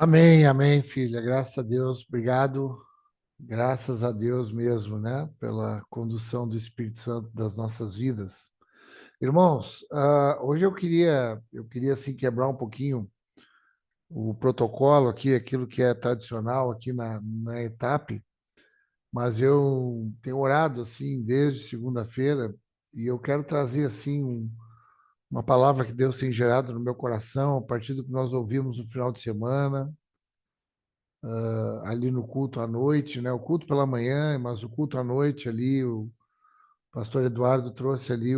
Amém, amém, filha. Graças a Deus, obrigado. Graças a Deus mesmo, né, pela condução do Espírito Santo das nossas vidas. Irmãos, hoje eu queria assim quebrar um pouquinho o protocolo aqui, aquilo que é tradicional aqui na ETAP, mas eu tenho orado assim desde segunda-feira e eu quero trazer assim uma palavra que Deus tem gerado no meu coração a partir do que nós ouvimos no final de semana ali no culto à noite, né? O culto pela manhã, mas o culto à noite ali, o pastor Eduardo trouxe ali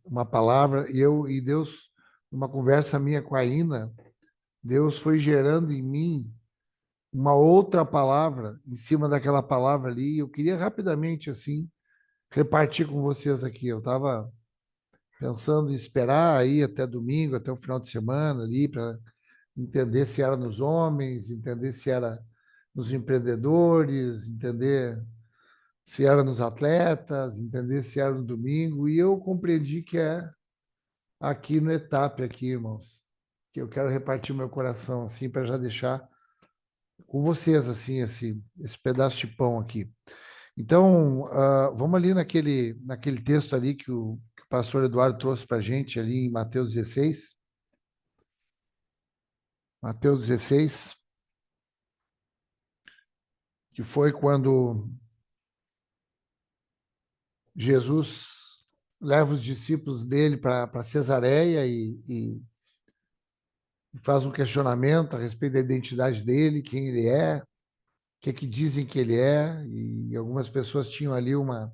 uma palavra e Deus, numa conversa minha com a Ina, Deus foi gerando em mim uma outra palavra em cima daquela palavra ali. E eu queria rapidamente assim repartir com vocês aqui. Eu estava pensando em esperar aí até domingo, até o final de semana ali para entender se era nos homens, entender se era nos empreendedores, entender se era nos atletas, entender se era no domingo, e eu compreendi que é aqui no Etap, aqui, irmãos, que eu quero repartir meu coração, assim, para já deixar com vocês, assim, esse pedaço de pão aqui. Então, vamos ali naquele texto ali que o pastor Eduardo trouxe para a gente, ali em Mateus 16. Mateus 16, que foi quando Jesus leva os discípulos dele para Cesareia e faz um questionamento a respeito da identidade dele, quem ele é, o que dizem que ele é, e algumas pessoas tinham ali uma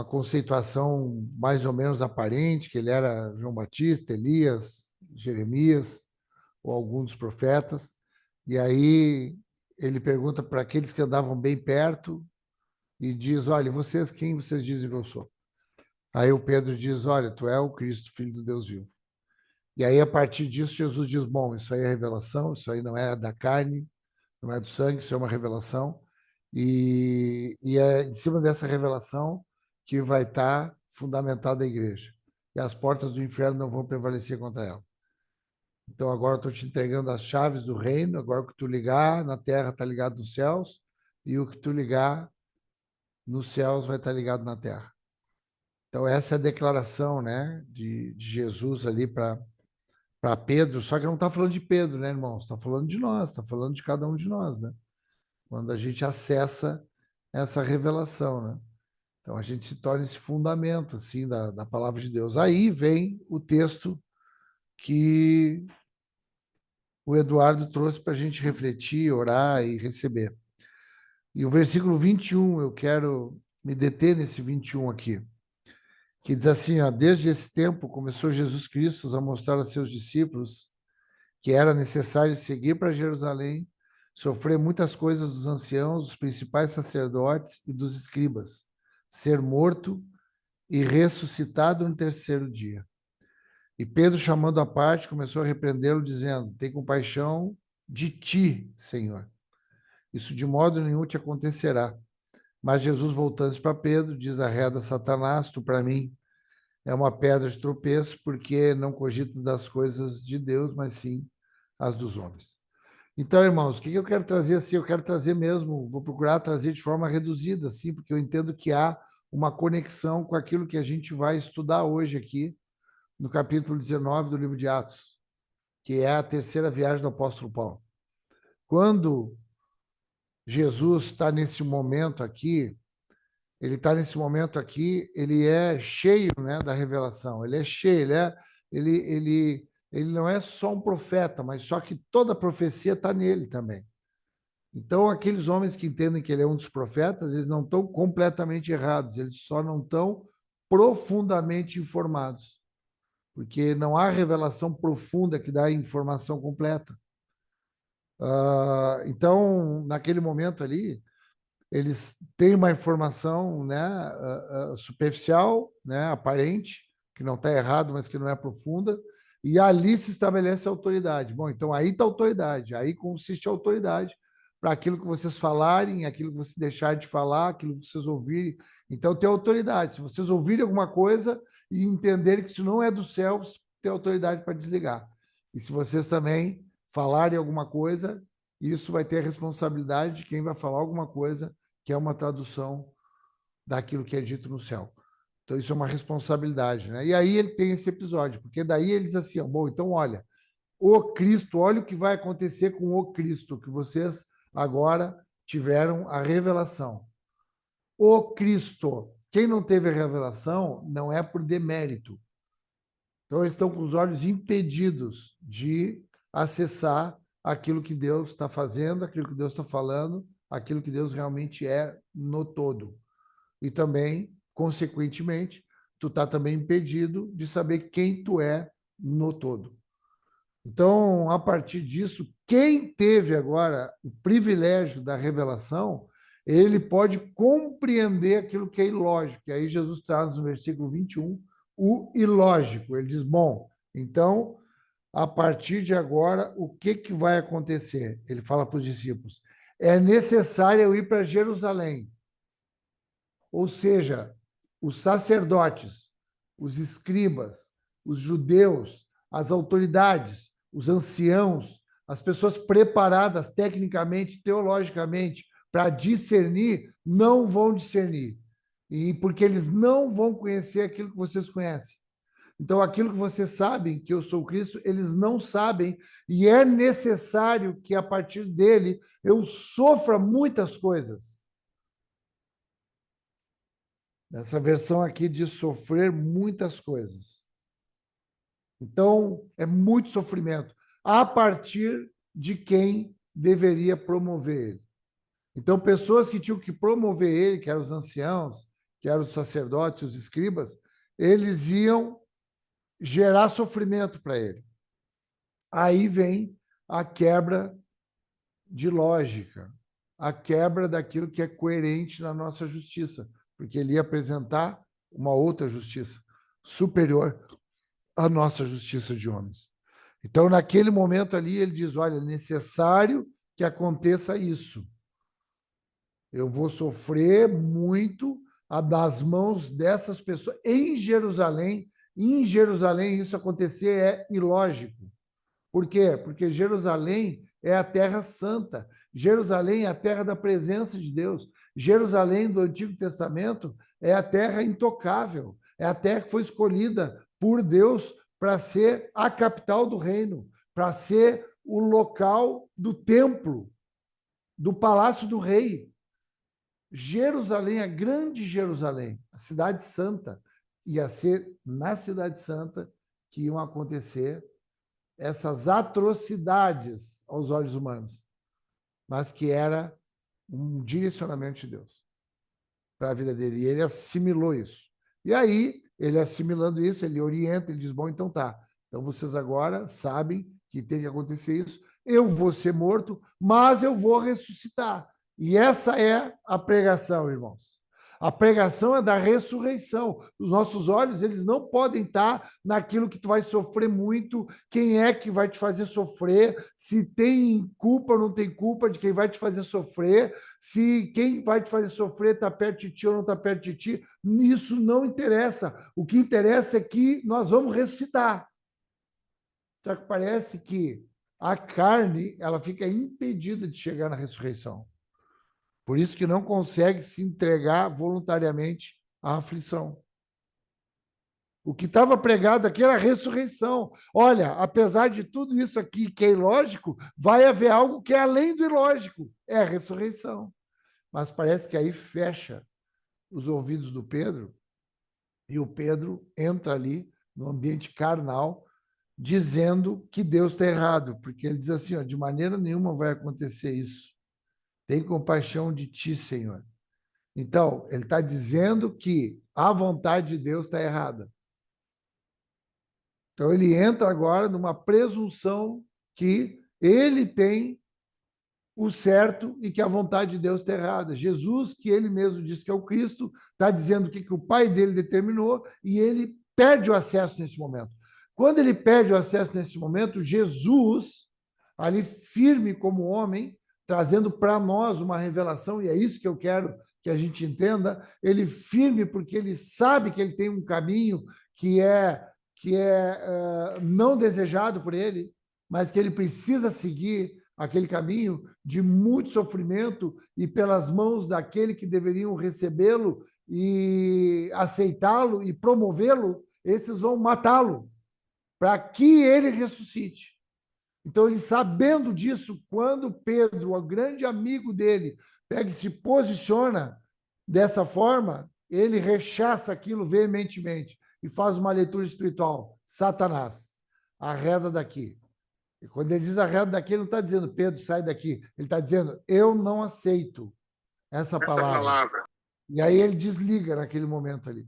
conceituação mais ou menos aparente, que ele era João Batista, Elias, Jeremias, ou algum dos profetas. E aí ele pergunta para aqueles que andavam bem perto e diz: Olha, vocês, quem vocês dizem que eu sou? Aí o Pedro diz: Olha, tu é o Cristo, filho do Deus vivo. E aí, a partir disso, Jesus diz: Bom, isso aí é revelação, isso aí não é da carne, não é do sangue, isso é uma revelação. E é em cima dessa revelação que vai estar fundamentada a igreja. E as portas do inferno não vão prevalecer contra ela. Então, agora eu estou te entregando as chaves do reino. Agora, o que tu ligar na terra está ligado nos céus, e o que tu ligar nos céus vai estar ligado na terra. Então, essa é a declaração, né, de Jesus ali para Pedro, só que não está falando de Pedro, né, irmãos? Está falando de nós, está falando de cada um de nós, né? Quando a gente acessa essa revelação, né? Então a gente se torna esse fundamento, assim, da palavra de Deus. Aí vem o texto que o Eduardo trouxe para a gente refletir, orar e receber. E o versículo 21, eu quero me deter nesse 21 aqui, que diz assim, ó, desde esse tempo começou Jesus Cristo a mostrar a seus discípulos que era necessário seguir para Jerusalém, sofrer muitas coisas dos anciãos, dos principais sacerdotes e dos escribas, ser morto e ressuscitado no terceiro dia. E Pedro, chamando à parte, começou a repreendê-lo, dizendo: Tem compaixão de ti, Senhor. Isso de modo nenhum te acontecerá. Mas Jesus, voltando-se para Pedro, diz: Arreda, Satanás, tu para mim é uma pedra de tropeço, porque não cogito das coisas de Deus, mas sim as dos homens. Então, irmãos, o que eu quero trazer assim? Eu quero trazer mesmo, vou procurar trazer de forma reduzida, assim, porque eu entendo que há uma conexão com aquilo que a gente vai estudar hoje aqui, no capítulo 19 do livro de Atos, que é a terceira viagem do apóstolo Paulo. Quando Jesus está nesse momento aqui, ele é cheio, né, da revelação, ele é cheio, ele não é só um profeta, mas só que toda a profecia está nele também. Então, aqueles homens que entendem que ele é um dos profetas, eles não estão completamente errados, eles só não estão profundamente informados, porque não há revelação profunda que dá a informação completa. Então, naquele momento ali, eles têm uma informação, né, superficial, né, aparente, que não está errado, mas que não é profunda, e ali se estabelece a autoridade. Bom, então aí está a autoridade, aí consiste a autoridade para aquilo que vocês falarem, aquilo que vocês deixarem de falar, aquilo que vocês ouvirem. Então tem autoridade. Se vocês ouvirem alguma coisa e entenderem que isso não é do céu, tem autoridade para desligar. E se vocês também falarem alguma coisa, isso vai ter a responsabilidade de quem vai falar alguma coisa, que é uma tradução daquilo que é dito no céu. Então, isso é uma responsabilidade, né? E aí ele tem esse episódio, porque daí ele diz assim, ó, bom, então olha, o Cristo, olha o que vai acontecer com o Cristo, que vocês agora tiveram a revelação. O Cristo, quem não teve a revelação não é por demérito. Então, eles estão com os olhos impedidos de acessar aquilo que Deus está fazendo, aquilo que Deus está falando, aquilo que Deus realmente é no todo. E também, consequentemente, tu está também impedido de saber quem tu é no todo. Então, a partir disso, quem teve agora o privilégio da revelação, ele pode compreender aquilo que é ilógico. E aí Jesus traz no versículo 21 o ilógico. Ele diz, bom, então, a partir de agora, o que, que vai acontecer? Ele fala para os discípulos, é necessário eu ir para Jerusalém. Ou seja, os sacerdotes, os escribas, os judeus, as autoridades, os anciãos, as pessoas preparadas tecnicamente, teologicamente, para discernir, não vão discernir. E porque eles não vão conhecer aquilo que vocês conhecem. Então, aquilo que vocês sabem, que eu sou Cristo, eles não sabem, e é necessário que, a partir dele, eu sofra muitas coisas. Nessa versão aqui diz sofrer muitas coisas. Então, é muito sofrimento, a partir de quem deveria promover ele. Então, pessoas que tinham que promover ele, que eram os anciãos, que eram os sacerdotes, os escribas, eles iam gerar sofrimento para ele. Aí vem a quebra de lógica, a quebra daquilo que é coerente na nossa justiça, porque ele ia apresentar uma outra justiça superior à nossa justiça de homens. Então, naquele momento ali, ele diz, olha, é necessário que aconteça isso. Eu vou sofrer muito das mãos dessas pessoas em Jerusalém. Em Jerusalém, isso acontecer é ilógico. Por quê? Porque Jerusalém é a terra santa. Jerusalém é a terra da presença de Deus. Jerusalém do Antigo Testamento é a terra intocável. É a terra que foi escolhida por Deus para ser a capital do reino, para ser o local do templo, do palácio do rei. Jerusalém, a grande Jerusalém, a cidade santa, ia ser na cidade santa que iam acontecer essas atrocidades aos olhos humanos, mas que era um direcionamento de Deus para a vida dele. E ele assimilou isso. E aí, ele assimilando isso, ele orienta, ele diz, bom, então tá. Então vocês agora sabem que tem que acontecer isso. Eu vou ser morto, mas eu vou ressuscitar. E essa é a pregação, irmãos. A pregação é da ressurreição. Os nossos olhos, eles não podem estar naquilo que tu vai sofrer muito, quem é que vai te fazer sofrer, se tem culpa ou não tem culpa de quem vai te fazer sofrer, se quem vai te fazer sofrer está perto de ti ou não está perto de ti. Isso não interessa. O que interessa é que nós vamos ressuscitar. Só que parece que a carne, ela fica impedida de chegar na ressurreição. Por isso que não consegue se entregar voluntariamente à aflição. O que estava pregado aqui era a ressurreição. Olha, apesar de tudo isso aqui que é ilógico, vai haver algo que é além do ilógico. É a ressurreição. Mas parece que aí fecha os ouvidos do Pedro e o Pedro entra ali no ambiente carnal dizendo que Deus está errado, porque ele diz assim, ó, de maneira nenhuma vai acontecer isso. Tem compaixão de ti, Senhor. Então, ele está dizendo que a vontade de Deus está errada. Então, ele entra agora numa presunção que ele tem o certo e que a vontade de Deus está errada. Jesus, que ele mesmo diz que é o Cristo, está dizendo o que o pai dele determinou e ele perde o acesso nesse momento. Quando ele perde o acesso nesse momento, Jesus, ali firme como homem, trazendo para nós uma revelação, e é isso que eu quero que a gente entenda, ele firme porque ele sabe que ele tem um caminho que é não desejado por ele, mas que ele precisa seguir aquele caminho de muito sofrimento e pelas mãos daquele que deveriam recebê-lo e aceitá-lo e promovê-lo, esses vão matá-lo para que ele ressuscite. Então, ele sabendo disso, quando Pedro, o grande amigo dele, pega e se posiciona dessa forma, ele rechaça aquilo veementemente e faz uma leitura espiritual. Satanás, arreda daqui. E quando ele diz arreda daqui, ele não está dizendo, Pedro, sai daqui. Ele está dizendo, eu não aceito essa palavra. E aí ele desliga naquele momento ali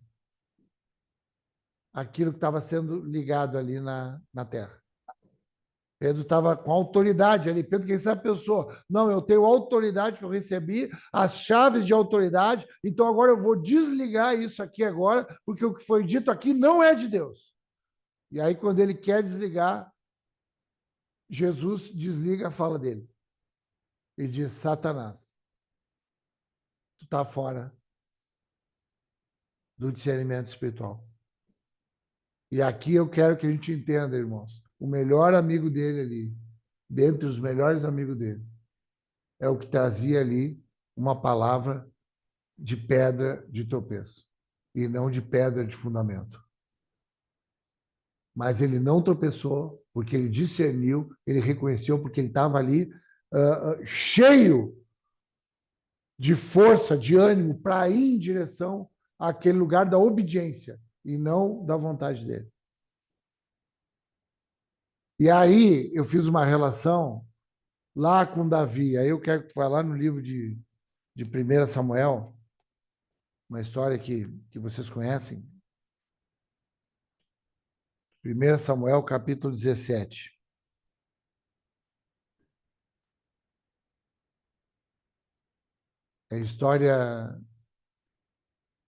aquilo que estava sendo ligado ali na terra. Pedro estava com autoridade ali. Pedro, quem sabe, pensou: não, eu tenho autoridade que eu recebi, as chaves de autoridade, então agora eu vou desligar isso aqui agora, porque o que foi dito aqui não é de Deus. E aí, quando ele quer desligar, Jesus desliga a fala dele e diz: Satanás, tu está fora do discernimento espiritual. E aqui eu quero que a gente entenda, irmãos, o melhor amigo dele ali, dentre os melhores amigos dele, é o que trazia ali uma palavra de pedra de tropeço e não de pedra de fundamento. Mas ele não tropeçou porque ele discerniu, ele reconheceu porque ele estava ali cheio de força, de ânimo para ir em direção àquele lugar da obediência e não da vontade dele. E aí eu fiz uma relação lá com Davi. Aí eu quero falar no livro de 1 Samuel, uma história que vocês conhecem. 1 Samuel, capítulo 17. É a história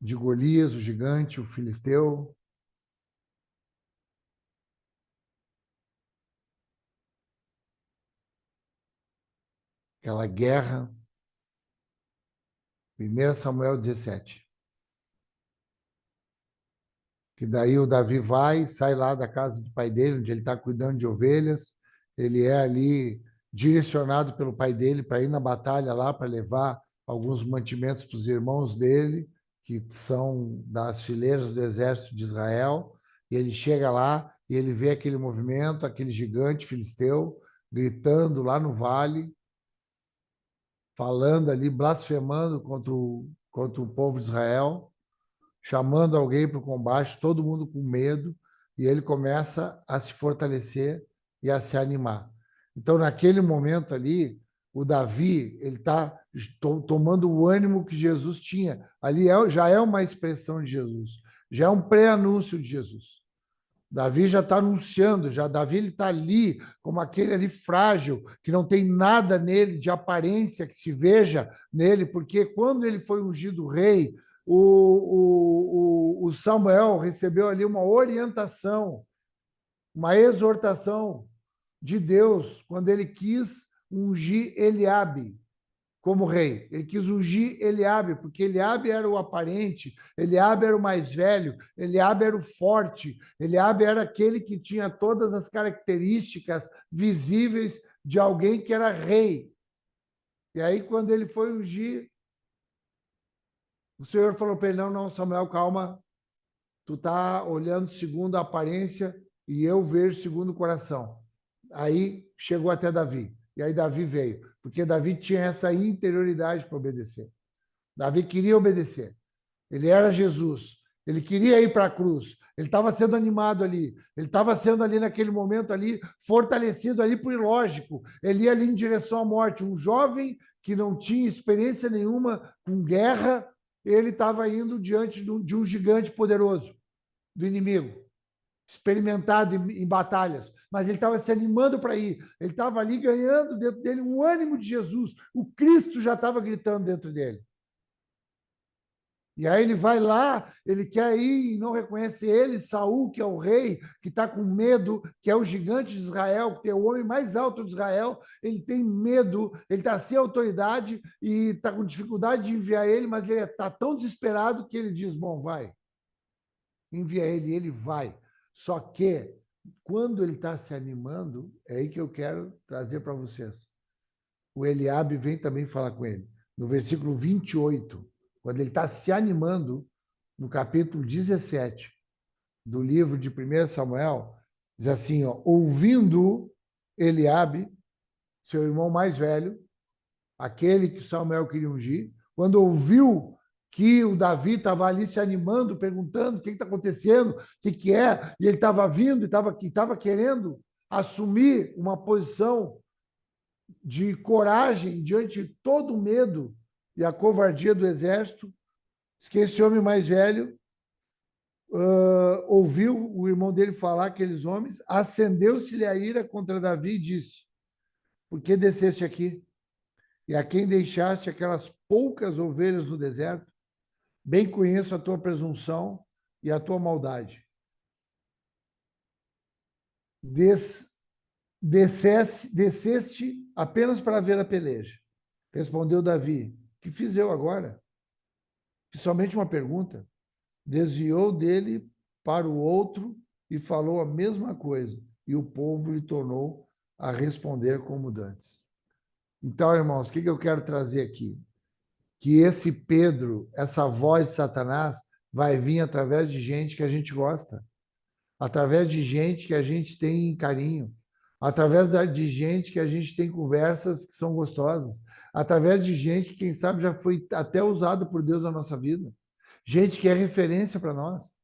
de Golias, o gigante, o filisteu. Aquela guerra. 1 Samuel 17. Que daí o Davi sai lá da casa do pai dele, onde ele está cuidando de ovelhas. Ele é ali direcionado pelo pai dele para ir na batalha lá, para levar alguns mantimentos para os irmãos dele, que são das fileiras do exército de Israel. E ele chega lá e ele vê aquele movimento, aquele gigante filisteu, gritando lá no vale, falando ali, blasfemando contra o povo de Israel, chamando alguém para o combate, todo mundo com medo, e ele começa a se fortalecer e a se animar. Então, naquele momento ali, o Davi ele está tomando o ânimo que Jesus tinha. Ali já é uma expressão de Jesus, já é um pré-anúncio de Jesus. Davi já está anunciando, Davi está ali como aquele ali frágil, que não tem nada nele de aparência que se veja nele, porque quando ele foi ungido rei, o Samuel recebeu ali uma orientação, uma exortação de Deus, quando ele quis ungir Eliabe como rei. Ele quis ungir Eliabe, porque Eliabe era o aparente, Eliabe era o mais velho, Eliabe era o forte, Eliabe era aquele que tinha todas as características visíveis de alguém que era rei. E aí, quando ele foi ungir, o Senhor falou para ele: não, Samuel, calma, tu está olhando segundo a aparência e eu vejo segundo o coração. Aí chegou até Davi. E aí Davi veio, porque Davi tinha essa interioridade para obedecer. Davi queria obedecer. Ele era Jesus. Ele queria ir para a cruz. Ele estava sendo animado ali. Ele estava sendo ali naquele momento ali fortalecido ali por ilógico. Ele ia ali em direção à morte. Um jovem que não tinha experiência nenhuma com guerra, ele estava indo diante de um gigante poderoso, do inimigo, experimentado em batalhas, mas ele estava se animando para ir. Ele estava ali ganhando dentro dele um ânimo de Jesus. O Cristo já estava gritando dentro dele. E aí ele vai lá, ele quer ir e não reconhece ele, Saul, que é o rei, que está com medo, que é o gigante de Israel, que é o homem mais alto de Israel, ele tem medo, ele está sem autoridade e está com dificuldade de enviar ele, mas ele está tão desesperado que ele diz: bom, vai, envia ele, e ele vai. Só que quando ele está se animando, é aí que eu quero trazer para vocês. O Eliabe vem também falar com ele. No versículo 28, quando ele está se animando, no capítulo 17 do livro de 1 Samuel, diz assim, ó, ouvindo Eliabe, seu irmão mais velho, aquele que Samuel queria ungir, quando ouviu que o Davi estava ali se animando, perguntando o que está acontecendo, o que é, e ele estava vindo, estava querendo assumir uma posição de coragem diante de todo o medo e a covardia do exército, que esse homem mais velho ouviu o irmão dele falar aqueles homens, acendeu-se-lhe a ira contra Davi e disse, por que desceste aqui? E a quem deixaste aquelas poucas ovelhas no deserto? Bem conheço a tua presunção e a tua maldade. Desceste apenas para ver a peleja. Respondeu Davi, que fiz eu agora? Fiz somente uma pergunta. Desviou dele para o outro e falou a mesma coisa. E o povo lhe tornou a responder como dantes. Então, irmãos, o que eu quero trazer aqui? Que esse Pedro, essa voz de Satanás, vai vir através de gente que a gente gosta, através de gente que a gente tem carinho, através de gente que a gente tem conversas que são gostosas, através de gente que, quem sabe, já foi até usado por Deus na nossa vida, gente que é referência para nós.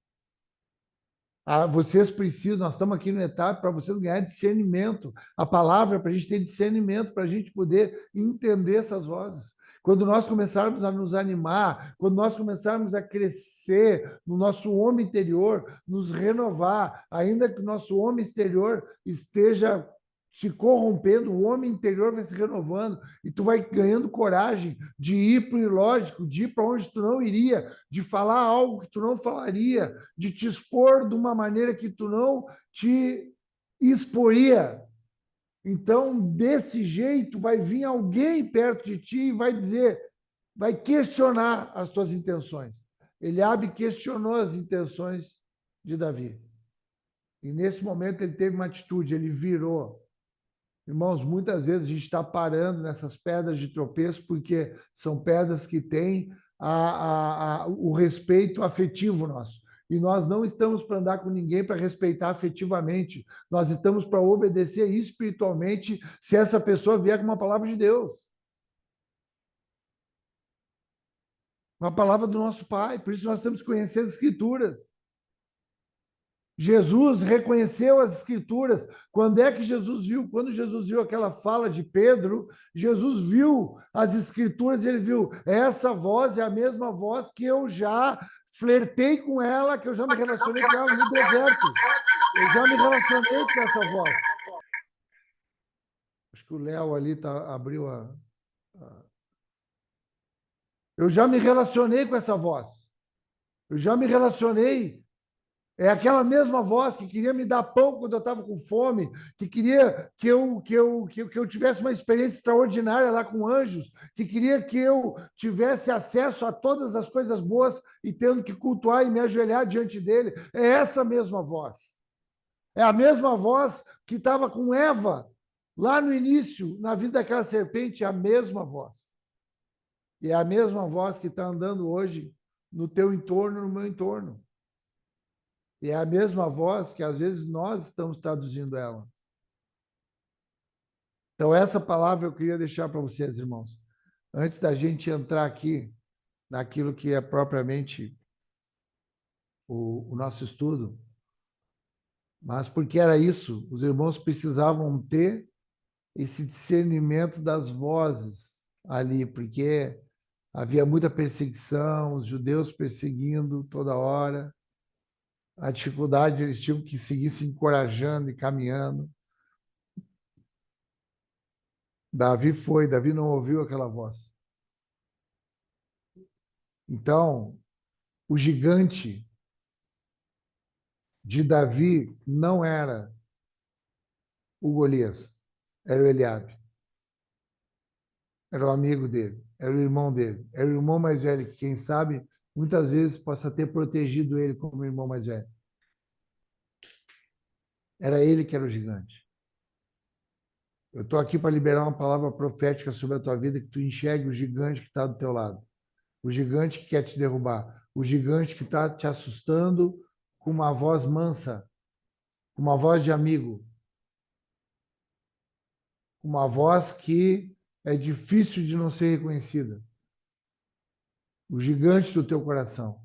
Vocês precisam, nós estamos aqui no etapa para vocês ganharem discernimento. A palavra é para a gente ter discernimento, para a gente poder entender essas vozes. Quando nós começarmos a nos animar, quando nós começarmos a crescer no nosso homem interior, nos renovar, ainda que o nosso homem exterior esteja se corrompendo, o homem interior vai se renovando e tu vai ganhando coragem de ir para o ilógico, de ir para onde tu não iria, de falar algo que tu não falaria, de te expor de uma maneira que tu não te exporia. Então, desse jeito, vai vir alguém perto de ti e vai dizer, vai questionar as tuas intenções. Eliabe questionou as intenções de Davi. E nesse momento ele teve uma atitude, ele virou. Irmãos, muitas vezes a gente está parando nessas pedras de tropeço porque são pedras que têm o respeito afetivo nosso. E nós não estamos para andar com ninguém para respeitar afetivamente. Nós estamos para obedecer espiritualmente se essa pessoa vier com uma palavra de Deus. Uma palavra do nosso Pai. Por isso nós temos que conhecer as Escrituras. Jesus reconheceu as Escrituras. Quando é que Jesus viu? Quando Jesus viu aquela fala de Pedro, Jesus viu as Escrituras e ele viu, essa voz é a mesma voz que eu já flertei com ela, que eu já me relacionei com ela no deserto. Eu já me relacionei com essa voz. Acho que o Léo ali abriu a... Eu já me relacionei com essa voz. Eu já me relacionei. É aquela mesma voz que queria me dar pão quando eu estava com fome, que queria que eu tivesse uma experiência extraordinária lá com anjos, que queria que eu tivesse acesso a todas as coisas boas e tendo que cultuar e me ajoelhar diante dele. É essa mesma voz. É a mesma voz que estava com Eva lá no início, na vida daquela serpente, é a mesma voz. E é a mesma voz que está andando hoje no teu entorno, no meu entorno. E é a mesma voz que às vezes nós estamos traduzindo ela. Então, essa palavra eu queria deixar para vocês, irmãos. Antes da gente entrar aqui naquilo que é propriamente o nosso estudo, mas porque era isso, os irmãos precisavam ter esse discernimento das vozes ali, porque havia muita perseguição, os judeus perseguindo toda hora, a dificuldade, eles tinham que seguir se encorajando e caminhando. Davi não ouviu aquela voz. Então, o gigante de Davi não era o Golias, era o Eliabe. Era o amigo dele, era o irmão dele, era o irmão mais velho, que quem sabe, muitas vezes possa ter protegido ele como irmão mais velho. Era ele que era o gigante. Eu estou aqui para liberar uma palavra profética sobre a tua vida, que tu enxergue o gigante que está do teu lado, o gigante que quer te derrubar, o gigante que está te assustando com uma voz mansa, com uma voz de amigo, com uma voz que é difícil de não ser reconhecida. O gigante do teu coração.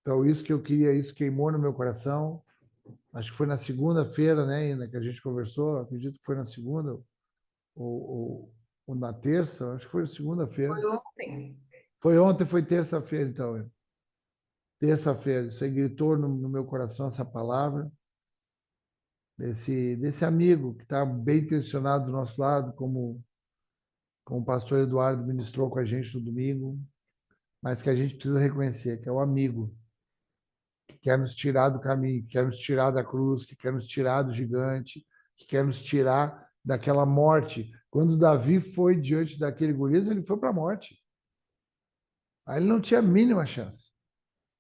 Então, isso que eu queria, isso queimou no meu coração. Acho que foi na segunda-feira, né, Ina, que a gente conversou. Acredito que foi na segunda ou na terça. Acho que foi na segunda-feira. Foi ontem. Foi ontem, foi terça-feira, então. Terça-feira. Isso aí gritou no meu coração essa palavra. Desse amigo que está bem intencionado do nosso lado, como o pastor Eduardo ministrou com a gente no domingo, mas que a gente precisa reconhecer que é o amigo que quer nos tirar do caminho, que quer nos tirar da cruz, que quer nos tirar do gigante, que quer nos tirar daquela morte. Quando Davi foi diante daquele golias, ele foi para a morte. Aí ele não tinha a mínima chance.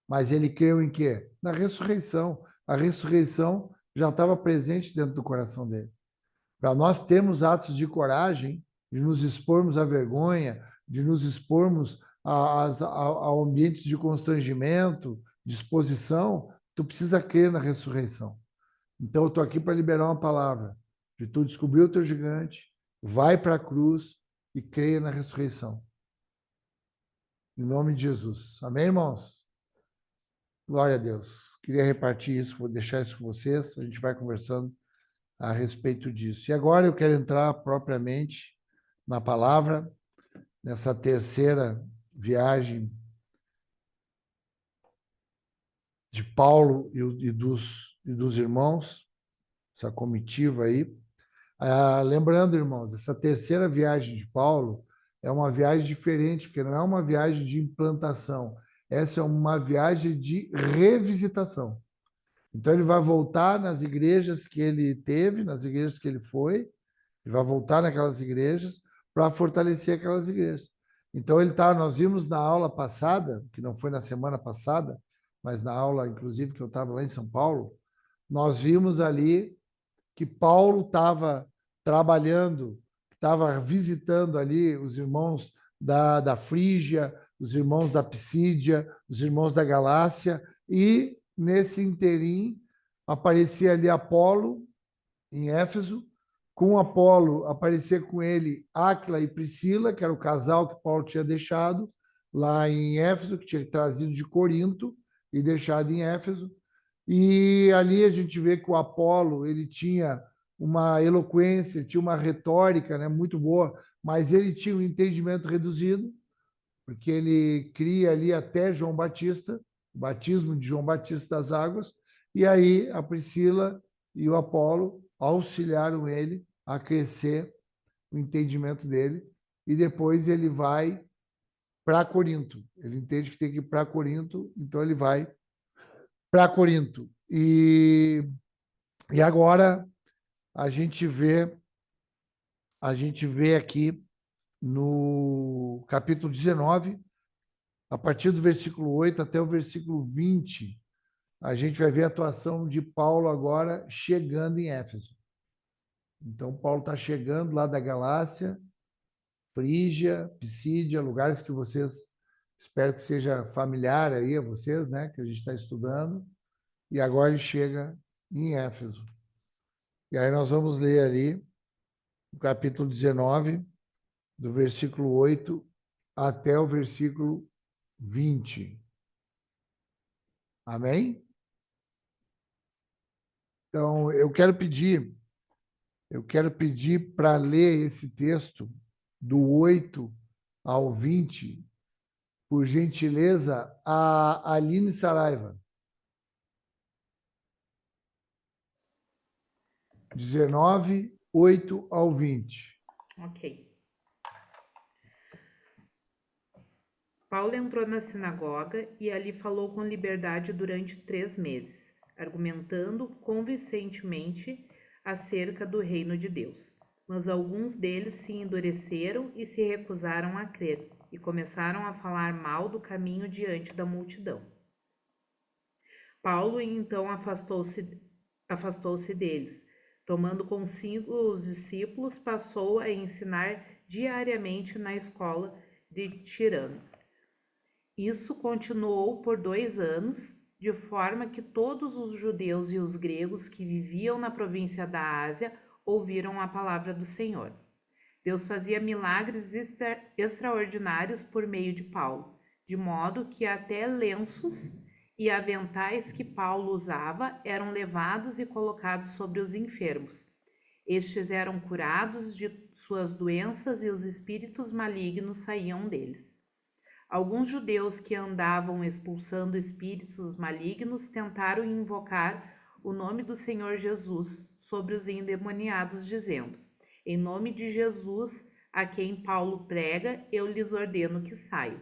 Mas ele creu em quê? Na ressurreição. A ressurreição já estava presente dentro do coração dele. Para nós termos atos de coragem, de nos expormos à vergonha, de nos expormos a ambientes de constrangimento, de exposição, tu precisa crer na ressurreição. Então, eu estou aqui para liberar uma palavra. De tu descobrir o teu gigante, vai para a cruz e creia na ressurreição. Em nome de Jesus. Amém, irmãos? Glória a Deus. Queria repartir isso, vou deixar isso com vocês. A gente vai conversando a respeito disso. E agora eu quero entrar propriamente na palavra, nessa terceira viagem de Paulo e dos irmãos, essa comitiva aí. Lembrando, irmãos, essa terceira viagem de Paulo é uma viagem diferente, porque não é uma viagem de implantação, essa é uma viagem de revisitação. Então, ele vai voltar nas igrejas que ele teve, nas igrejas que ele foi, ele vai voltar naquelas igrejas para fortalecer aquelas igrejas. Então, nós vimos na aula passada, que não foi na semana passada, mas na aula, inclusive, que eu estava lá em São Paulo, nós vimos ali que Paulo estava trabalhando, estava visitando ali os irmãos da Frígia, os irmãos da Pisídia, os irmãos da Galácia, e nesse interim aparecia ali Apolo, em Éfeso, com Apolo aparecia com ele Áquila e Priscila, que era o casal que Paulo tinha deixado lá em Éfeso, que tinha trazido de Corinto e deixado em Éfeso. E ali a gente vê que o Apolo ele tinha uma eloquência, tinha uma retórica, né, muito boa, mas ele tinha um entendimento reduzido, porque ele cria ali até João Batista, o batismo de João Batista das águas, e aí a Priscila e o Apolo auxiliaram ele a crescer o entendimento dele, e depois ele vai para Corinto. Ele entende que tem que ir para Corinto, então ele vai para Corinto. E agora a gente vê aqui no capítulo 19, a partir do versículo 8 até o versículo 20, a gente vai ver a atuação de Paulo agora chegando em Éfeso. Então, Paulo está chegando lá da Galácia, Frígia, Pisídia, lugares que vocês, espero que seja familiar aí a vocês, né, que a gente está estudando, e agora ele chega em Éfeso. E aí nós vamos ler ali o capítulo 19, do versículo 8 até o versículo 20. Amém? Então, eu quero pedir para ler esse texto do 8 ao 20, por gentileza, a Aline Saraiva. 19, 8 ao 20. Ok. Paulo entrou na sinagoga e ali falou com liberdade durante 3 meses, argumentando convincentemente acerca do reino de Deus. Mas alguns deles se endureceram e se recusaram a crer, e começaram a falar mal do caminho diante da multidão. Paulo então afastou-se deles. Tomando consigo os discípulos, passou a ensinar diariamente na escola de Tirano. Isso continuou por 2 anos, de forma que todos os judeus e os gregos que viviam na província da Ásia ouviram a palavra do Senhor. Deus fazia milagres extraordinários por meio de Paulo, de modo que até lenços e aventais que Paulo usava eram levados e colocados sobre os enfermos. Estes eram curados de suas doenças e os espíritos malignos saíam deles. Alguns judeus que andavam expulsando espíritos malignos tentaram invocar o nome do Senhor Jesus sobre os endemoniados, dizendo: em nome de Jesus, a quem Paulo prega, eu lhes ordeno que saiam.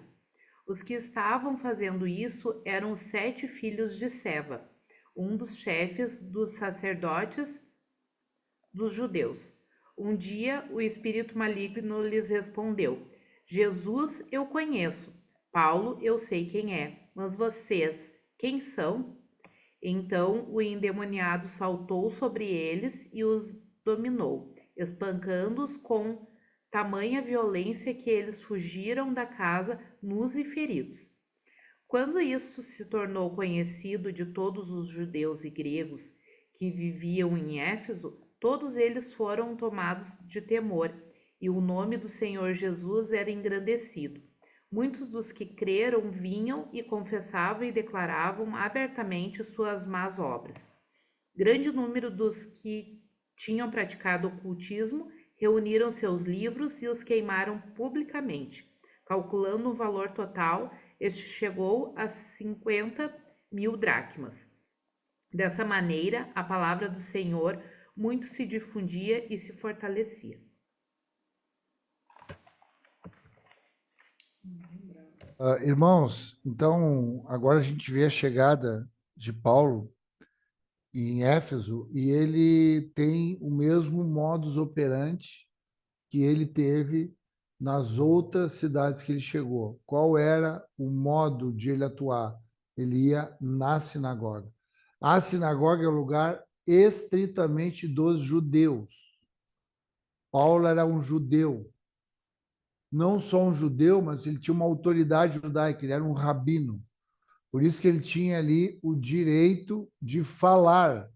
Os que estavam fazendo isso eram os 7 filhos de Seva, um dos chefes dos sacerdotes dos judeus. Um dia, o espírito maligno lhes respondeu: Jesus eu conheço, Paulo eu sei quem é, mas vocês, quem são? Então o endemoniado saltou sobre eles e os dominou, espancando-os com tamanha violência que eles fugiram da casa nus e feridos. Quando isso se tornou conhecido de todos os judeus e gregos que viviam em Éfeso, todos eles foram tomados de temor, e o nome do Senhor Jesus era engrandecido. Muitos dos que creram vinham e confessavam e declaravam abertamente suas más obras. Grande número dos que tinham praticado ocultismo reuniram seus livros e os queimaram publicamente. Calculando o valor total, este chegou a 50.000 dracmas. Dessa maneira, a palavra do Senhor muito se difundia e se fortalecia. Irmãos, então agora a gente vê a chegada de Paulo em Éfeso e ele tem o mesmo modus operandi que ele teve nas outras cidades que ele chegou. Qual era o modo de ele atuar? Ele ia na sinagoga. A sinagoga é o lugar estritamente dos judeus. Paulo era um judeu. Não só um judeu, mas ele tinha uma autoridade judaica, ele era um rabino. Por isso que ele tinha ali o direito de falar,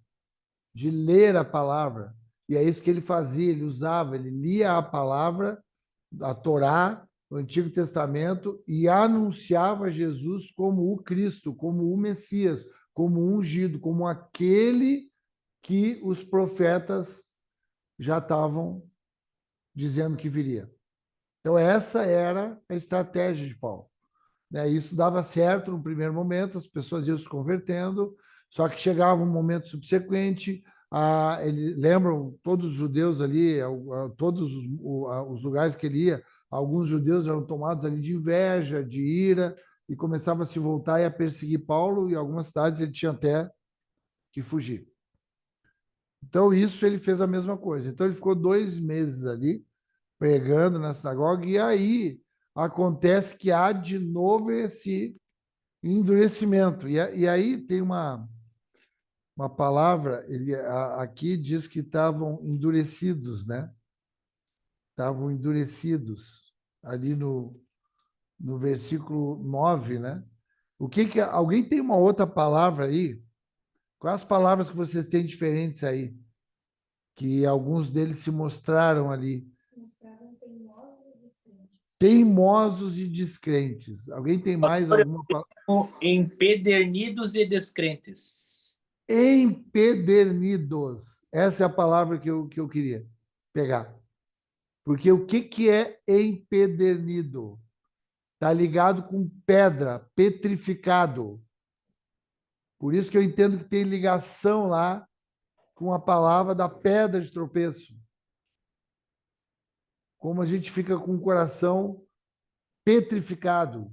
de ler a palavra. E é isso que ele fazia, ele usava, ele lia a palavra, a Torá, o Antigo Testamento, e anunciava Jesus como o Cristo, como o Messias, como o ungido, como aquele que os profetas já estavam dizendo que viria. Então, essa era a estratégia de Paulo. Isso dava certo no primeiro momento, as pessoas iam se convertendo, só que chegava um momento subsequente, lembram todos os judeus ali, todos os lugares que ele ia, alguns judeus eram tomados ali de inveja, de ira, e começava a se voltar e a perseguir Paulo, e em algumas cidades ele tinha até que fugir. Então, isso ele fez a mesma coisa. Então, ele ficou 2 meses ali, pregando na sinagoga, e aí acontece que há de novo esse endurecimento. E aí tem uma palavra, aqui diz que estavam endurecidos, né? Estavam endurecidos, ali no versículo 9, né? Alguém tem uma outra palavra aí? Quais as palavras que vocês têm diferentes aí? Que alguns deles se mostraram ali. Teimosos e descrentes. Alguém tem mais alguma palavra? Empedernidos e descrentes. Empedernidos. Essa é a palavra que eu queria pegar. Porque o que é empedernido? Está ligado com pedra, petrificado. Por isso que eu entendo que tem ligação lá com a palavra da pedra de tropeço. Como a gente fica com o coração petrificado.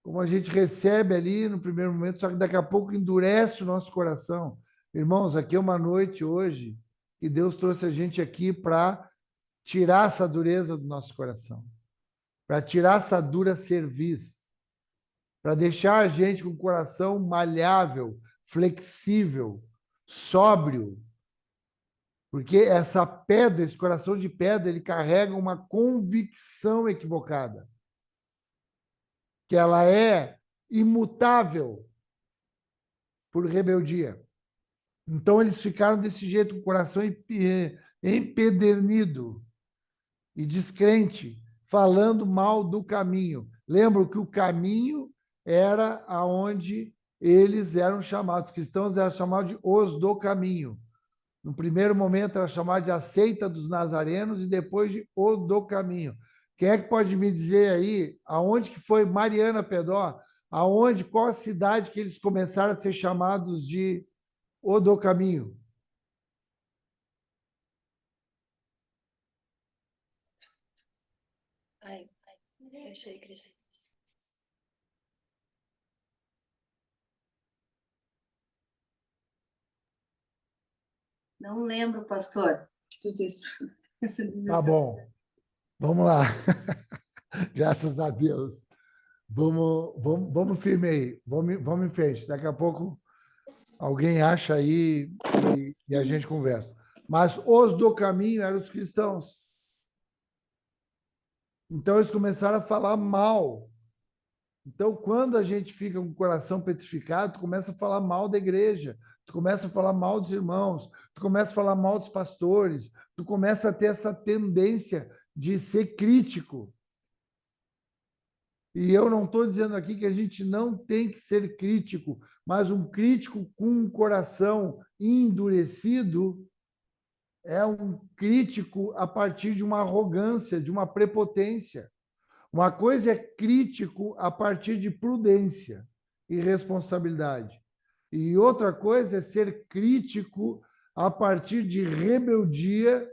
Como a gente recebe ali no primeiro momento, só que daqui a pouco endurece o nosso coração. Irmãos, aqui é uma noite hoje que Deus trouxe a gente aqui para tirar essa dureza do nosso coração, para tirar essa dura cerviz, para deixar a gente com o coração maleável, flexível, sóbrio. Porque essa pedra, esse coração de pedra, ele carrega uma convicção equivocada, que ela é imutável por rebeldia. Então, eles ficaram desse jeito, com o coração empedernido e descrente, falando mal do caminho. Lembro que o caminho era aonde eles eram chamados, os cristãos eram chamados de os do caminho. No primeiro momento era chamado de a seita dos nazarenos e depois de o do caminho. Quem é que pode me dizer aí aonde que foi Mariana Pedó? Aonde, qual a cidade que eles começaram a ser chamados de o do caminho? Ai, deixa aí, Cris. Não lembro, pastor. Tudo isso. Tá bom, vamos lá. Graças a Deus. Vamos firme aí, vamos em frente. Daqui a pouco alguém acha aí e a gente conversa. Mas os do caminho eram os cristãos. Então eles começaram a falar mal. Então, quando a gente fica com o coração petrificado, tu começa a falar mal da igreja, tu começa a falar mal dos irmãos, tu começa a falar mal dos pastores, tu começa a ter essa tendência de ser crítico. E eu não estou dizendo aqui que a gente não tem que ser crítico, mas um crítico com um coração endurecido é um crítico a partir de uma arrogância, de uma prepotência. Uma coisa é crítico a partir de prudência e responsabilidade. E outra coisa é ser crítico a partir de rebeldia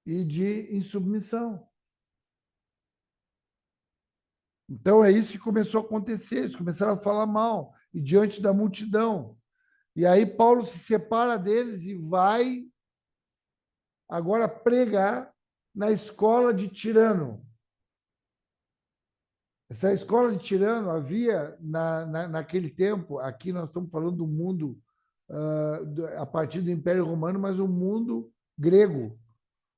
e de insubmissão. Então, é isso que começou a acontecer. Eles começaram a falar mal, e diante da multidão. E aí, Paulo se separa deles e vai agora pregar na escola de Tirano. Essa escola de Tirano havia, naquele tempo, aqui nós estamos falando do mundo a partir do Império Romano, mas o mundo grego,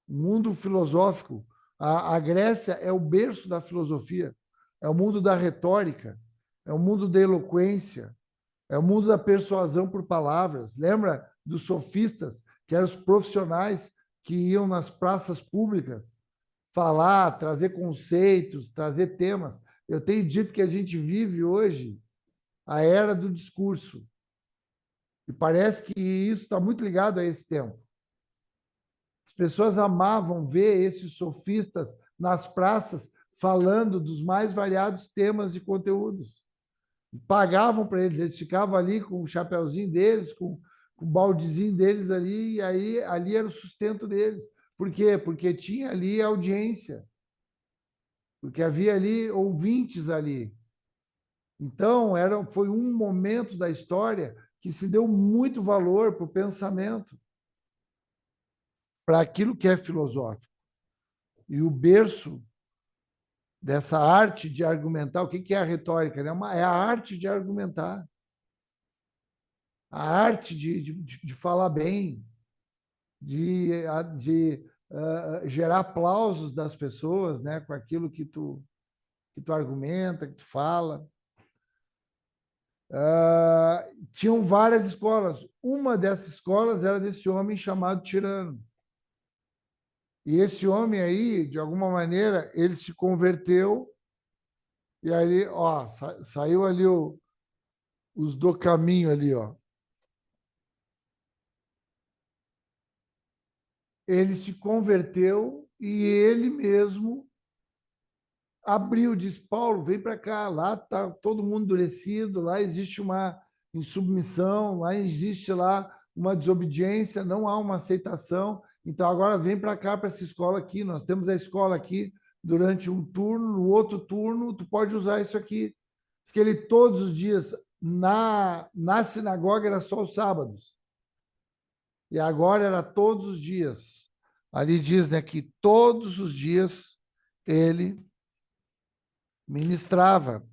o mundo filosófico. A Grécia é o berço da filosofia, é o mundo da retórica, é o mundo da eloquência, é o mundo da persuasão por palavras. Lembra dos sofistas, que eram os profissionais que iam nas praças públicas falar, trazer conceitos, trazer temas. Eu tenho dito que a gente vive hoje a era do discurso. E parece que isso está muito ligado a esse tempo. As pessoas amavam ver esses sofistas nas praças falando dos mais variados temas e conteúdos. Pagavam para eles, eles ficavam ali com o chapeuzinho deles, com o baldezinho deles ali, e aí ali era o sustento deles. Por quê? Porque tinha ali audiência, porque havia ali ouvintes ali. Então, foi um momento da história que se deu muito valor para o pensamento, para aquilo que é filosófico. E o berço dessa arte de argumentar, o que é a retórica? É a arte de argumentar, a arte de falar bem, de gerar aplausos das pessoas, né, com aquilo que tu argumenta, que tu fala. Tinham várias escolas. Uma dessas escolas era desse homem chamado Tirano. E esse homem aí, de alguma maneira, ele se converteu e aí, ó, saiu ali os do caminho ali, ó. Ele se converteu e ele mesmo abriu, disse, Paulo, vem para cá, lá está todo mundo endurecido, lá existe uma insubmissão, lá existe lá uma desobediência, não há uma aceitação, então agora vem para cá, para essa escola aqui, nós temos a escola aqui durante um turno, no outro turno tu pode usar isso aqui. Diz que ele todos os dias, na sinagoga era só os sábados, e agora era todos os dias. Ali diz, né, que todos os dias ele ministrava,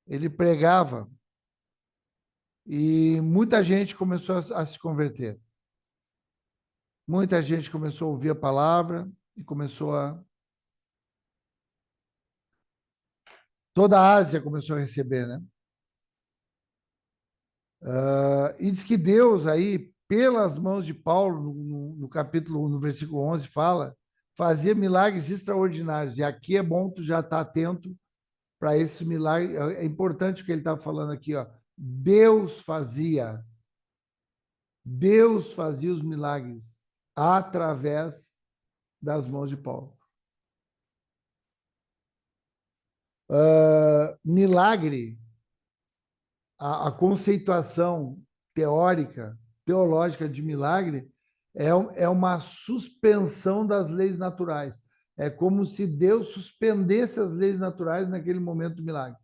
ele pregava, e muita gente começou a se converter. Muita gente começou a ouvir a palavra e começou a... Toda a Ásia começou a receber, né? E diz que Deus aí, pelas mãos de Paulo, no capítulo, no versículo 11, fala, fazia milagres extraordinários. E aqui é bom tu já estar atento para esse milagre. É importante o que ele está falando aqui, ó. Deus fazia os milagres através das mãos de Paulo. Milagre, a conceituação teórica, teológica de milagre é uma suspensão das leis naturais. É como se Deus suspendesse as leis naturais naquele momento do milagre.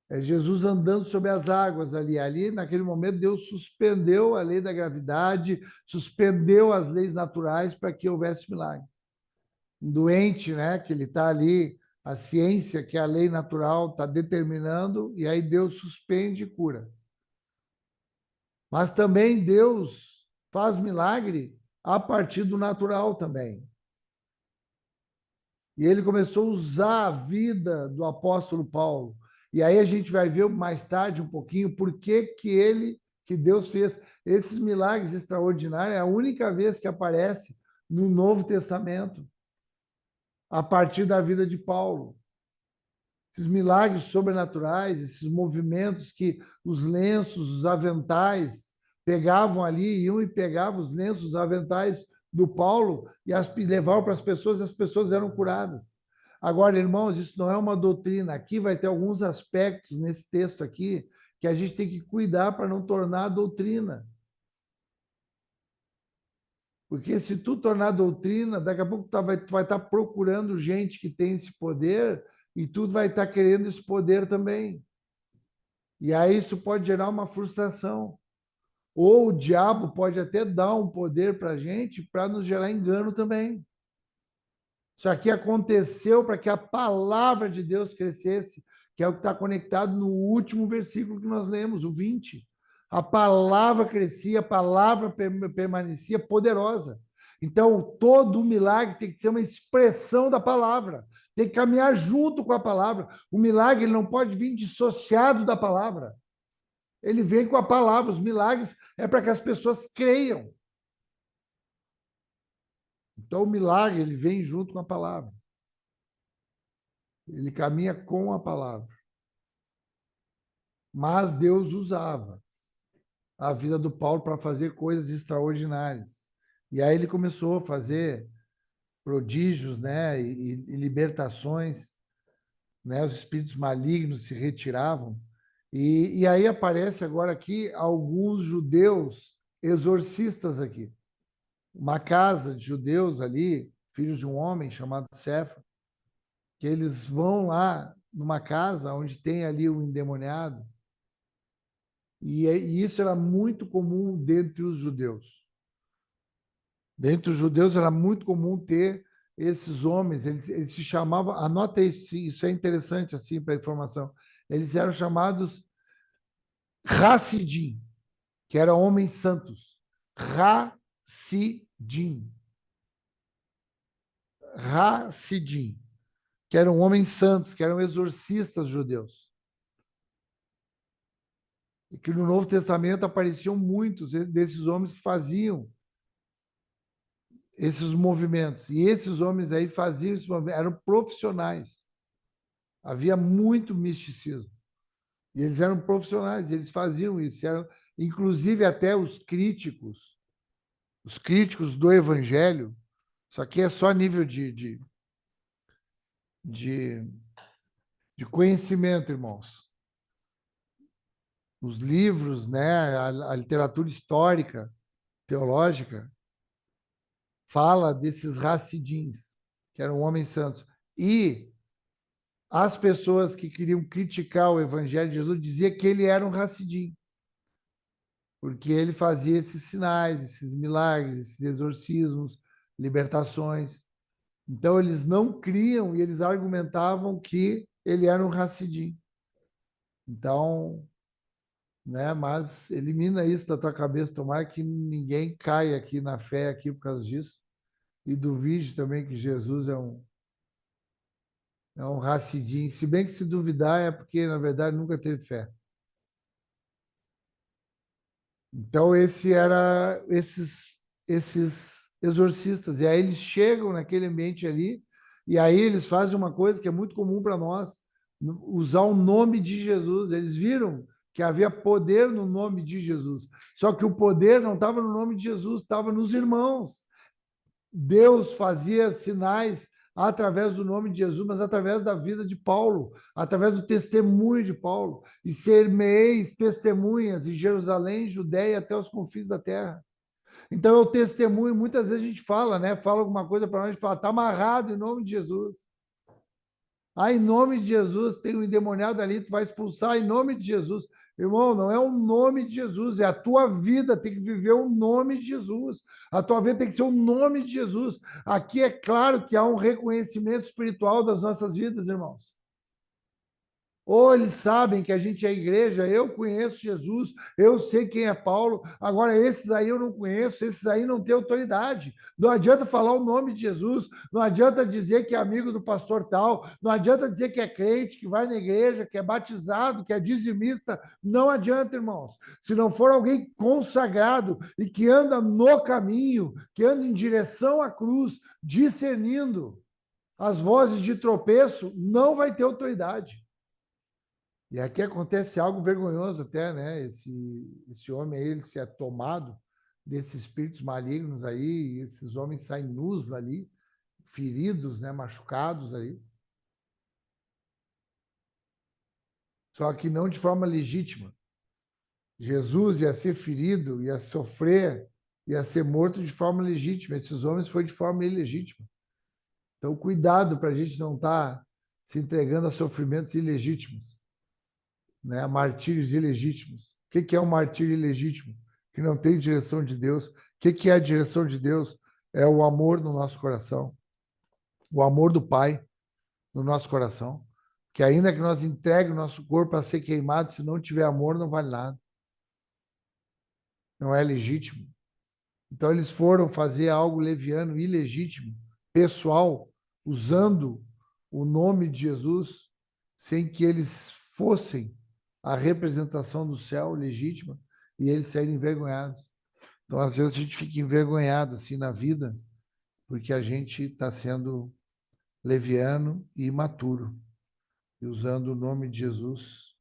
É Jesus andando sobre as águas ali. Ali, naquele momento, Deus suspendeu a lei da gravidade, suspendeu as leis naturais para que houvesse milagre. Um doente, né, que ele está ali, a ciência, que é a lei natural, está determinando, e aí Deus suspende e cura. Mas também Deus faz milagre a partir do natural também. E ele começou a usar a vida do apóstolo Paulo. E aí a gente vai ver mais tarde um pouquinho por que Deus fez esses milagres extraordinários. É a única vez que aparece no Novo Testamento, a partir da vida de Paulo. Esses milagres sobrenaturais, esses movimentos que os lenços, os aventais, pegavam ali, iam e pegavam os lenços, os aventais do Paulo e levavam para as pessoas e as pessoas eram curadas. Agora, irmãos, isso não é uma doutrina. Aqui vai ter alguns aspectos nesse texto aqui que a gente tem que cuidar para não tornar doutrina. Porque se tu tornar doutrina, daqui a pouco tu vai estar procurando gente que tem esse poder e tu vai estar querendo esse poder também. E aí isso pode gerar uma frustração. Ou o diabo pode até dar um poder para a gente para nos gerar engano também. Isso aqui aconteceu para que a palavra de Deus crescesse, que é o que está conectado no último versículo que nós lemos, o 20. A palavra crescia, a palavra permanecia poderosa. Então, todo milagre tem que ser uma expressão da palavra, tem que caminhar junto com a palavra. O milagre ele não pode vir dissociado da palavra. Ele vem com a palavra. Os milagres é para que as pessoas creiam. Então, o milagre ele vem junto com a palavra. Ele caminha com a palavra. Mas Deus usava a vida do Paulo para fazer coisas extraordinárias. E aí ele começou a fazer prodígios, né, e libertações, né, os espíritos malignos se retiravam. E aí aparece agora aqui alguns judeus exorcistas aqui. Uma casa de judeus ali, filhos de um homem chamado Cefo, que eles vão lá numa casa onde tem ali um endemoniado. E isso era muito comum dentre os judeus. Dentre os judeus era muito comum ter esses homens, eles se chamavam, anota isso é interessante assim para a informação, eles eram chamados Hassidim, que eram homens santos. Hassidim. Hassidim, que eram homens santos, que eram exorcistas judeus. E que no Novo Testamento apareciam muitos desses homens que faziam esses movimentos. E esses homens aí faziam esses movimentos, eram profissionais. Havia muito misticismo. E eles eram profissionais, eles faziam isso. Inclusive até os críticos do Evangelho, isso aqui é só nível de conhecimento, irmãos. Os livros, né, a literatura histórica, teológica, fala desses Hassidins, que eram homens santos. E as pessoas que queriam criticar o Evangelho de Jesus diziam que ele era um Hassidim, porque ele fazia esses sinais, esses milagres, esses exorcismos, libertações. Então, eles não criam e eles argumentavam que ele era um Hassidim. Então, né, mas elimina isso da tua cabeça, tomara que ninguém caia aqui na fé aqui por causa disso. E duvide também que Jesus é um Hassidim. Se bem que se duvidar é porque, na verdade, nunca teve fé. Então, esses exorcistas. E aí eles chegam naquele ambiente ali, e aí eles fazem uma coisa que é muito comum para nós, usar o nome de Jesus. Eles viram que havia poder no nome de Jesus. Só que o poder não estava no nome de Jesus, estava nos irmãos. Deus fazia sinais através do nome de Jesus, mas através da vida de Paulo, através do testemunho de Paulo. E ser-me-eis testemunhas em Jerusalém, Judéia, até os confins da terra. Então, eu testemunho, muitas vezes a gente fala, né? Fala alguma coisa para nós, a gente fala, está amarrado em nome de Jesus. Ah, em nome de Jesus, tem um endemoniado ali, tu vai expulsar em nome de Jesus. Irmão, não é o nome de Jesus, é a tua vida, tem que viver o nome de Jesus. A tua vida tem que ser o nome de Jesus. Aqui é claro que há um reconhecimento espiritual das nossas vidas, irmãos. Ou eles sabem que a gente é igreja, eu conheço Jesus, eu sei quem é Paulo, agora esses aí eu não conheço, esses aí não têm autoridade. Não adianta falar o nome de Jesus, não adianta dizer que é amigo do pastor tal, não adianta dizer que é crente, que vai na igreja, que é batizado, que é dizimista, não adianta, irmãos. Se não for alguém consagrado e que anda no caminho, que anda em direção à cruz, discernindo as vozes de tropeço, não vai ter autoridade. E aqui acontece algo vergonhoso até, né? Esse homem aí, ele se é tomado desses espíritos malignos aí, e esses homens saem nus ali, feridos, né? Machucados aí. Só que não de forma legítima. Jesus ia ser ferido, ia sofrer, ia ser morto de forma legítima. Esses homens foram de forma ilegítima. Então, cuidado para a gente não estar se entregando a sofrimentos ilegítimos, né? Martírios ilegítimos. O que é um martírio ilegítimo? Que não tem direção de Deus. O que é a direção de Deus? É o amor no nosso coração, o amor do Pai no nosso coração. Que ainda que nós entregue o nosso corpo a ser queimado, se não tiver amor, não vale nada. Não é legítimo. Então eles foram fazer algo leviano, ilegítimo, pessoal, usando o nome de Jesus, sem que eles fossem a representação do céu legítima, e eles saírem envergonhados. Então, às vezes, a gente fica envergonhado assim na vida, porque a gente está sendo leviano e imaturo, e usando o nome de Jesus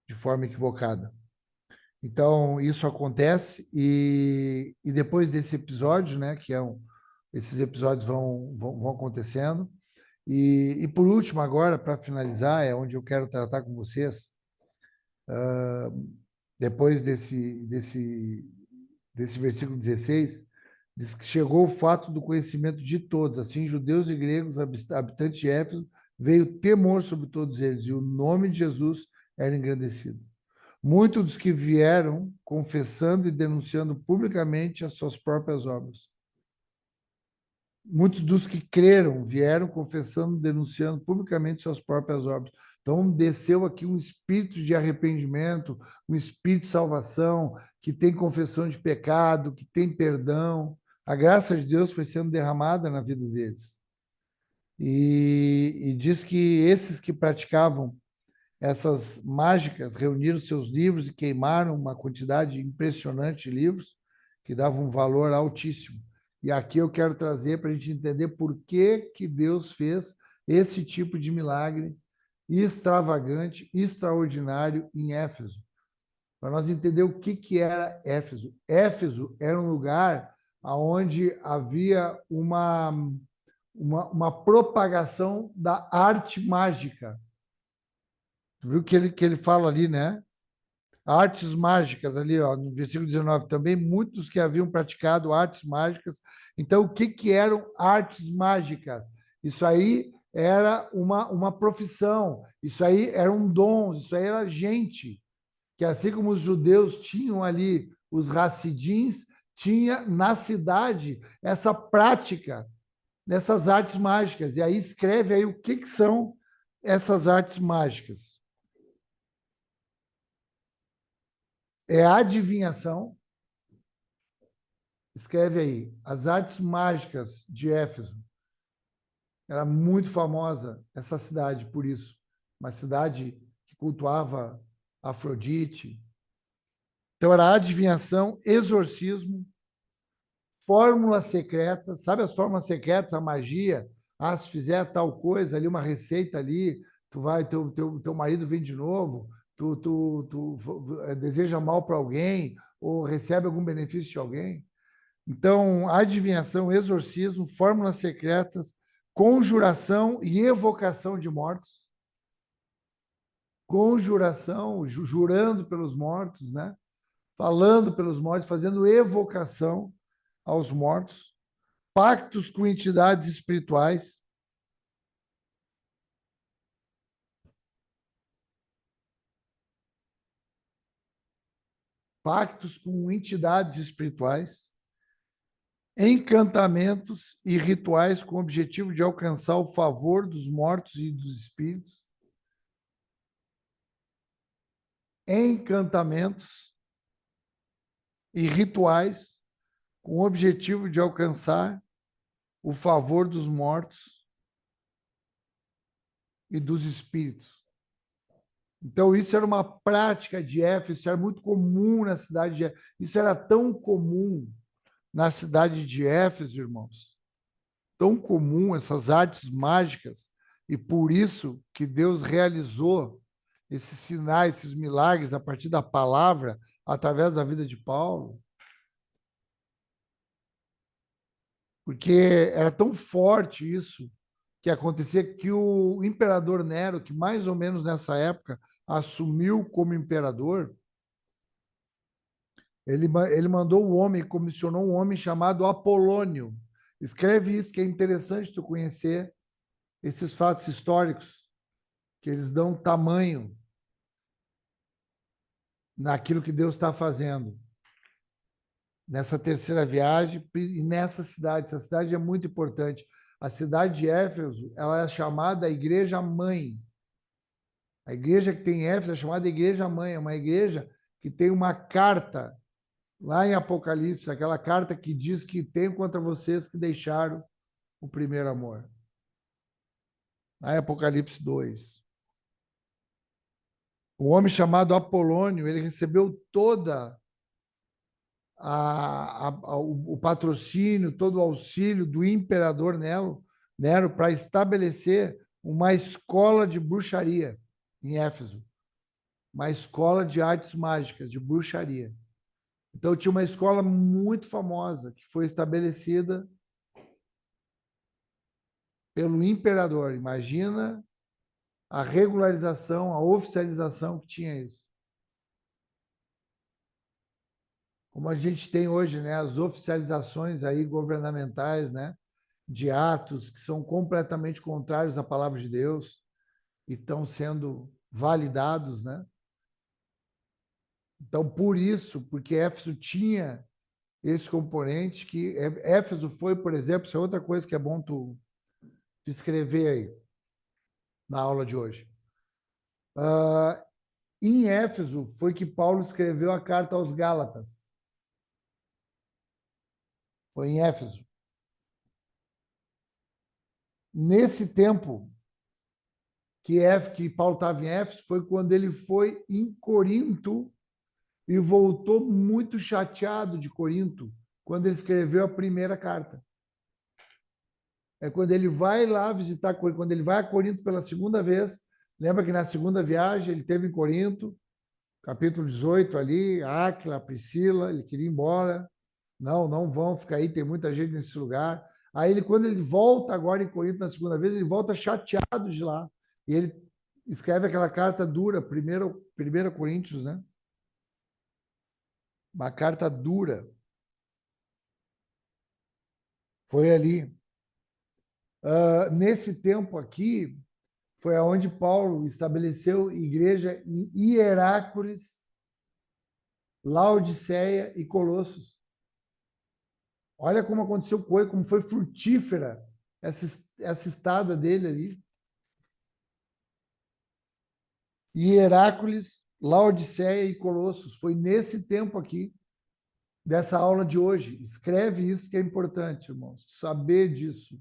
de forma equivocada. Então, isso acontece, e depois desse episódio, né, que esses episódios vão acontecendo, e por último, agora, para finalizar, é onde eu quero tratar com vocês, depois desse versículo 16, diz que chegou o fato do conhecimento de todos, assim, judeus e gregos, habitantes de Éfeso, veio temor sobre todos eles, e o nome de Jesus era engrandecido. Muitos dos que vieram confessando e denunciando publicamente as suas próprias obras. Muitos dos que creram vieram confessando, denunciando publicamente suas próprias obras. Então, desceu aqui um espírito de arrependimento, um espírito de salvação, que tem confissão de pecado, que tem perdão. A graça de Deus foi sendo derramada na vida deles. E diz que esses que praticavam essas mágicas reuniram seus livros e queimaram uma quantidade impressionante de livros que davam um valor altíssimo. E aqui eu quero trazer para a gente entender por que Deus fez esse tipo de milagre extravagante, extraordinário em Éfeso. Para nós entender o que era Éfeso. Éfeso era um lugar onde havia uma propagação da arte mágica. Tu viu que ele fala ali, né? Artes mágicas ali, ó, no versículo 19, também muitos que haviam praticado artes mágicas. Então, o que eram artes mágicas? Isso aí era uma profissão, isso aí era um dom, isso aí era gente, que assim como os judeus tinham ali os Hassidins, tinha na cidade essa prática nessas artes mágicas. E aí escreve aí o que são essas artes mágicas. É a adivinhação. Escreve aí, as artes mágicas de Éfeso. Era muito famosa essa cidade por isso. Uma cidade que cultuava Afrodite. Então era adivinhação, exorcismo, fórmulas secretas. Sabe as fórmulas secretas, a magia? Ah, se fizer tal coisa ali, uma receita ali, teu marido vem de novo, tu deseja mal para alguém ou recebe algum benefício de alguém. Então, adivinhação, exorcismo, fórmulas secretas, conjuração e evocação de mortos. Conjuração, jurando pelos mortos, né? Falando pelos mortos, fazendo evocação aos mortos. Pactos com entidades espirituais. Pactos com entidades espirituais. Encantamentos e rituais com o objetivo de alcançar o favor dos mortos e dos espíritos. Encantamentos e rituais com o objetivo de alcançar o favor dos mortos e dos espíritos. Então, isso era uma prática de Éfeso, isso era muito comum na cidade de Éfeso. Isso era tão comum na cidade de Éfeso, irmãos. Tão comum essas artes mágicas, e por isso que Deus realizou esses sinais, esses milagres a partir da palavra, através da vida de Paulo. Porque era tão forte isso que acontecia que o imperador Nero, que mais ou menos nessa época assumiu como imperador, ele mandou um homem, comissionou um homem chamado Apolônio. Escreve isso, que é interessante tu conhecer esses fatos históricos, que eles dão tamanho naquilo que Deus está fazendo. Nessa terceira viagem e nessa cidade. Essa cidade é muito importante. A cidade de Éfeso, ela é chamada Igreja Mãe. A igreja que tem em Éfeso é chamada Igreja Mãe. É uma igreja que tem uma carta lá em Apocalipse, aquela carta que diz que tenho contra vocês que deixaram o primeiro amor. Lá em Apocalipse 2. O homem chamado Apolônio, ele recebeu toda o patrocínio, todo o auxílio do imperador Nero para estabelecer uma escola de bruxaria em Éfeso. Uma escola de artes mágicas, de bruxaria. Então, tinha uma escola muito famosa que foi estabelecida pelo imperador. Imagina a regularização, a oficialização que tinha isso. Como a gente tem hoje, né, as oficializações aí governamentais, né, de atos que são completamente contrários à palavra de Deus e estão sendo validados, né? Então, por isso, porque Éfeso tinha esse componente que Éfeso foi, por exemplo, isso é outra coisa que é bom tu escrever aí na aula de hoje. Em Éfeso foi que Paulo escreveu a carta aos Gálatas. Foi em Éfeso. Nesse tempo que Paulo estava em Éfeso, foi quando ele foi em Corinto e voltou muito chateado de Corinto, quando ele escreveu a primeira carta. É quando ele vai lá visitar Corinto, quando ele vai a Corinto pela segunda vez. Lembra que na segunda viagem ele teve em Corinto, capítulo 18 ali, Áquila, Priscila, ele queria ir embora. Não vão ficar aí, tem muita gente nesse lugar. Aí, quando ele volta agora em Corinto na segunda vez, ele volta chateado de lá. E ele escreve aquela carta dura, 1 Coríntios, né? Uma carta dura. Foi ali. Nesse tempo aqui, foi aonde Paulo estabeleceu igreja em Hierápolis, Laodiceia e Colossos. Olha como aconteceu coisa, como foi frutífera essa estada dele ali. E Heráclides, Laodiceia e Colossos. Foi nesse tempo aqui, dessa aula de hoje. Escreve isso que é importante, irmãos, saber disso.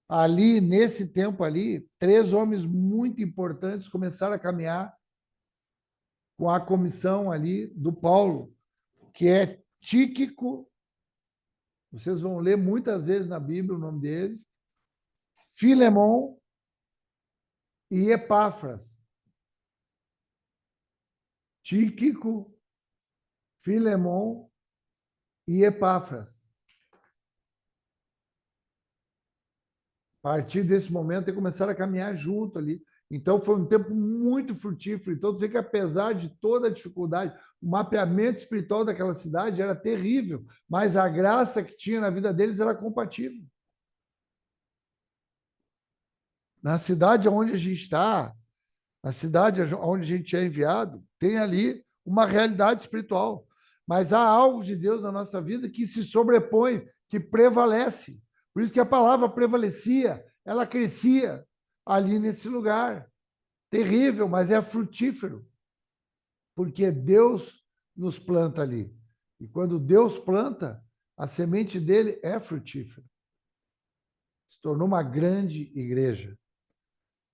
Ali, nesse tempo ali, 3 homens muito importantes começaram a caminhar com a comissão ali do Paulo, que é Tíquico, vocês vão ler muitas vezes na Bíblia o nome dele, Filemon e Epáfras. Tíquico, Filemon e Epáfras. A partir desse momento, eles começaram a caminhar junto ali. Então, foi um tempo muito frutífero. Então, tu vê que, apesar de toda a dificuldade, o mapeamento espiritual daquela cidade era terrível, mas a graça que tinha na vida deles era compatível. Na cidade onde a gente está, na cidade onde a gente é enviado, tem ali uma realidade espiritual. Mas há algo de Deus na nossa vida que se sobrepõe, que prevalece. Por isso que a palavra prevalecia, ela crescia ali nesse lugar. Terrível, mas é frutífero. Porque Deus nos planta ali. E quando Deus planta, a semente dele é frutífera. Se tornou uma grande igreja.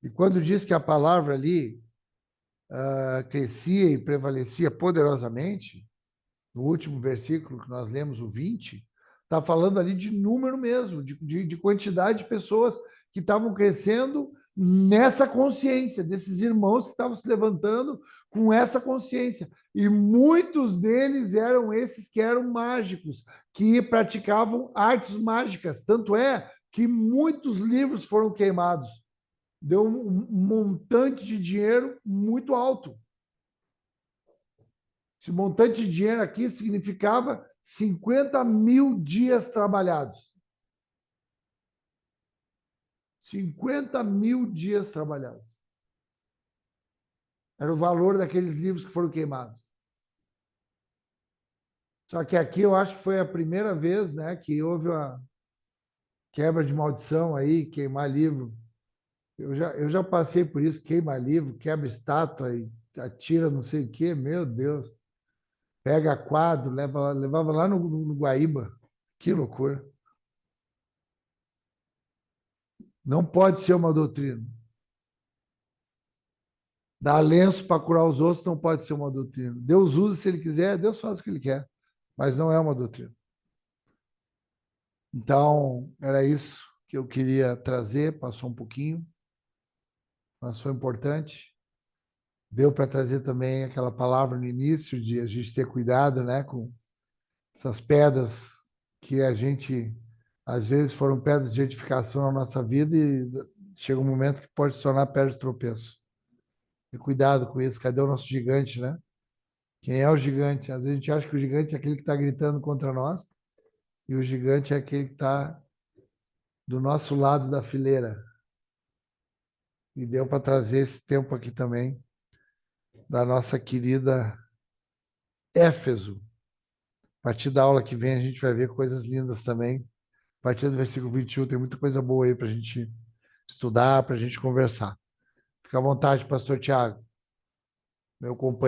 E quando diz que a palavra ali crescia e prevalecia poderosamente, no último versículo que nós lemos, o 20, está falando ali de número mesmo, de quantidade de pessoas que estavam crescendo nessa consciência, desses irmãos que estavam se levantando com essa consciência. E muitos deles eram esses que eram mágicos, que praticavam artes mágicas. Tanto é que muitos livros foram queimados. Deu um montante de dinheiro muito alto. Esse montante de dinheiro aqui significava 50 mil dias trabalhados. 50 mil dias trabalhados. Era o valor daqueles livros que foram queimados. Só que aqui eu acho que foi a primeira vez, né, que houve a quebra de maldição aí, queimar livro. Eu já passei por isso, queima livro, quebra estátua e atira não sei o quê, meu Deus. Pega quadro, levava lá no Guaíba. Que loucura. Não pode ser uma doutrina. Dar lenço para curar os outros não pode ser uma doutrina. Deus usa se ele quiser, Deus faz o que ele quer, mas não é uma doutrina. Então, era isso que eu queria trazer, passou um pouquinho, mas foi importante. Deu para trazer também aquela palavra no início de a gente ter cuidado, né, com essas pedras que a gente, às vezes, foram pedras de edificação na nossa vida e chega um momento que pode se tornar pedra de tropeço. E cuidado com isso. Cadê o nosso gigante, né? Quem é o gigante? Às vezes a gente acha que o gigante é aquele que está gritando contra nós e o gigante é aquele que está do nosso lado da fileira. E deu para trazer esse tempo aqui também da nossa querida Éfeso. A partir da aula que vem a gente vai ver coisas lindas também. A partir do versículo 21 tem muita coisa boa aí para a gente estudar, para a gente conversar. Fica à vontade, pastor Tiago, meu companheiro.